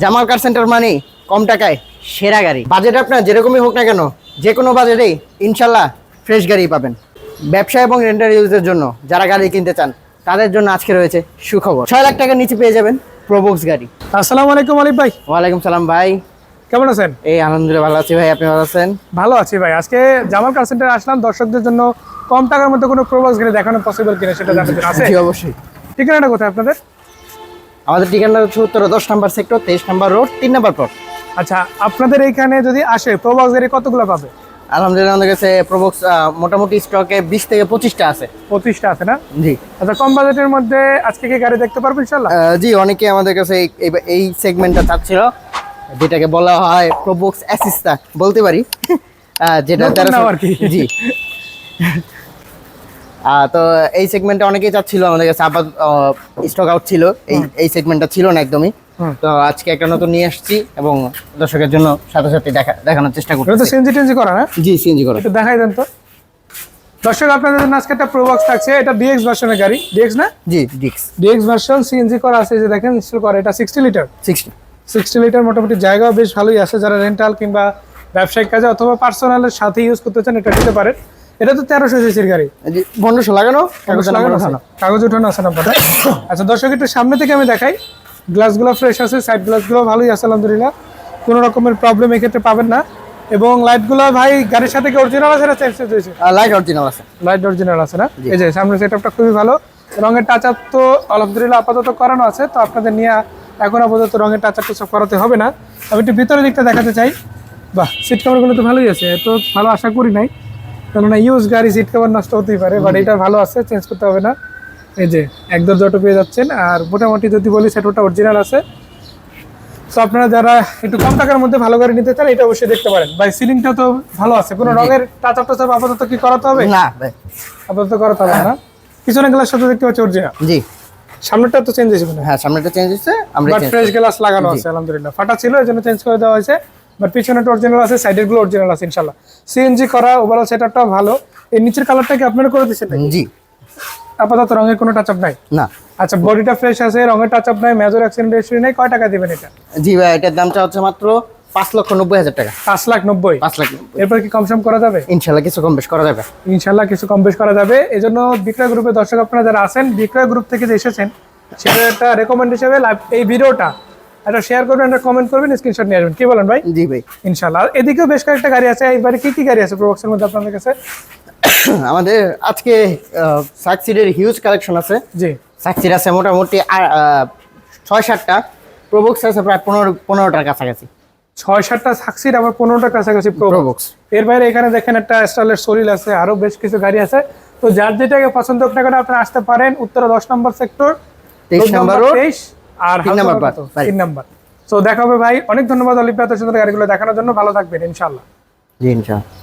জামাল কার centre মানে কম টাকায় সেরা গাড়ি। বাজেট আপনার যেরকমই হোক না কেন, যে কোনো বাজেটেই ইনশাল্লাহ ফ্রেশ গাড়ি পাবেন। ব্যবসা এবং রেন্টাল ইউজের জন্য যারা গাড়ি কিনতে চান তাদের জন্য আজকে রয়েছে সুখবর। 6 লাখ টাকার নিচে পেয়ে যাবেন প্রোবক্স গাড়ি। আসসালামু আলাইকুম আলিফ ভাই। ওয়ালাইকুম সালাম ভাই, কেমন আছেন? এই আলহামদুলিল্লাহ ভালো আছি ভাই, আপনি ভালো আছেন? ভালো আছি ভাই। আজকে জামাল কার সেন্টারে আসলাম দর্শকদের জন্য কম টাকার মধ্যে কোনো প্রোবক্স গাড়ি দেখানো পসিবল কিনা সেটা জানতে চাই। আছে? জি অবশ্যই। ঠিকানাটা কোথায় আপনাদের? আমাদের ঠিকানা হচ্ছে উত্তর 10 নম্বর সেক্টর, 23 নম্বর রোড, 3 নম্বর প্লট। আচ্ছা, আপনাদের এইখানে যদি আসে প্রোবক্স গাড়ি কতগুলো পাবে? আলহামদুলিল্লাহ আমাদের কাছে প্রোবক্স মোটামুটি স্টকে 20 থেকে 25টা আছে। 25টা আছে না? জি। আচ্ছা, কম বাজেটের মধ্যে আজকে কি গাড়ি দেখতে পারবো ইনশাআল্লাহ? জি, অনেকে আমাদের কাছে এই সেগমেন্টটা চাচ্ছিল, যেটাকে বলা হয় প্রোবক্স অ্যাসিস্টা বলতে পারি, যেটা আর কি। জি। তো এই সেগমেন্টে অনেকেই চাচ্ছিল, আমাদের কাছে আপাতত স্টক আউট ছিল, এই সেগমেন্টটা ছিল না একদমই। তো আজকে একটা নতুন নিয়ে আসছি এবং দর্শকের জন্য সাথে সাথে দেখানোর চেষ্টা করছি। এটা তো সিএনজি টেনজি করা না? জি, সিএনজি করা। একটু দেখাই দেন তো দর্শক। আপনাদের জন্য আজকে একটা প্রোবক্স থাকছে। এটা ডিএক্স ভার্সনের গাড়ি। ডিএক্স না? জি, ডিক্স ডিএক্স ভার্সন সিএনজি করা আছে, যে দেখেন ইনস্টল করা। এটা 60 লিটার। 60 লিটার মোটামুটি জায়গাও বেশ ভালোই আছে। যারা রেন্টাল কিংবা ব্যবসায়িক কাজে অথবা পার্সোনালের সাথে ইউজ করতে চান এটা নিতে পারেন। এটা তো 1300 সিসির গাড়ি। 1500 লাগানো, কাগজ উঠানো আছে না পরে। আচ্ছা দর্শক, একটু সামনে থেকে আমি দেখাই। গ্লাসগুলো ফ্রেশ আছে, সাইড গ্লাসগুলো ভালোই আছে আলহামদুলিল্লাহ, কোনো রকমের প্রবলেম এক্ষেত্রে পাবেন না। এবং লাইটগুলো ভাই গাড়ির সাথে কি অরিজিনাল আছে না চেঞ্জ হয়েছে? লাইট অরিজিনাল আছে। লাইট অরিজিনাল আছে না? এই যে সামনের সেটআপটা খুবই ভালো। রঙের টাচ আপ তো আলহামদুলিল্লাহ আপাতত করানো আছে, তো আপনাদের নিয়ে এখন আপাতত রঙের টাচ আপ সব করাতে হবে না। আমি একটু ভিতরের দিকটা দেখাতে চাই। বাহ, সিট কভারগুলো তো ভালোই আছে, এত ভালো আশা করি নাই, কেননা ইউজ গাড়ি সিট কভার নষ্ট হতেই পারে, বাট এটা ভালো আছে, চেঞ্জ করতে হবে না। এই যে একদম জটো পেয়ে যাচ্ছেন। আর মোটামুটি যদি বলি সেটটা অরিজিনাল আছে। তো আপনারা যারা একটু কম টাকার মধ্যে ভালো গাড়ি নিতে চান এটা অবশ্যই দেখতে পারেন ভাই। সিলিংটা তো ভালো আছে, কোনো রঙের টাচ আপ টাচ আপ আপাতত কি করাতে হবে না ভাই, আপাতত করাতে হবে না। পিছনে গ্লাস সাথে দেখতে পাচ্ছি অরিজিনাল। জি। সামনেটা তো চেঞ্জ হয়েছে না? হ্যাঁ, সামনেটা চেঞ্জ হয়েছে, আমরা বাট ফ্রেশ গ্লাস লাগানো আছে আলহামদুলিল্লাহ। ফাটা ছিল এজন্য চেঞ্জ করে দেওয়া হয়েছে, বাট পিছনেটা অরিজিনাল আছে, সাইডের গুলো অরিজিনাল আছে ইনশাআল্লাহ। সিএনজি করা, ওভারঅল সেটআপটা ভালো। এই নিচের কালারটা কি আপনারা করে দিয়েছেন নাকি? জি। আপাতত রঙের কোনো টাচ আপ নাই না। আচ্ছা, বডিটা ফ্রেশ আছে, রঙের টাচ আপ নাই, মেজর অ্যাক্সিডেন্ট হিস্ট্রি নাই। কয় টাকা দিবেন এটা? জি ভাই, এটার দামটা হচ্ছে মাত্র 5,90,000 টাকা। 5,90,000। 5,90,000। এরপর কি কম সম করা যাবে? ইনশাল্লাহ কিছু কম বেশ করা যাবে। ইনশাল্লাহ কিছু কম বেশ করা যাবে। এই জন্য বিক্রয় গ্রুপের দর্শক আপনারা যারা আছেন, বিক্রয় গ্রুপ থেকে যে এসেছেন, সেটা একটা রেকমেন্ড হিসেবে এই ভিডিওটা একটা শেয়ার করবেন, একটা কমেন্ট করবেন, স্ক্রিনশট নিয়ে আসবেন। কি বলেন ভাই? জি ভাই, ইনশাল্লাহ। এদিকেও বেশ কয়েকটা গাড়ি আছে। এইবারে কি কি গাড়ি আছে প্রোবক্সের মধ্যে আপনাদের কাছে? আমাদের আজকে সাকসিডের হিউজ কালেকশন আছে। জি, সাকসিড আছে মোটামুটি 6-7টা, প্রোবক্স আছে প্রায় 15টার কাছাকাছি। 6-7টা সাকসিড, আবার 15টার কাছাকাছি প্রোবক্স। এর বাইরে এখানে দেখেন একটা স্টাইলের সরিল আছে, আরো বেশ কিছু গাড়ি আছে। তো যার যেটাকে পছন্দ হোক না কেন আপনারা আসতে পারেন। উত্তর 10 নম্বর সেক্টর, 23 নম্বর রোড, 23 আর 3 নম্বর প্লট, 3 নম্বর। তো দেখা হবে ভাই। অনেক ধন্যবাদ অলিভ ভাই এত সুন্দর গাড়িগুলো দেখানোর জন্য। ভালো থাকবেন ইনশাআল্লাহ। জি ইনশাআল্লাহ।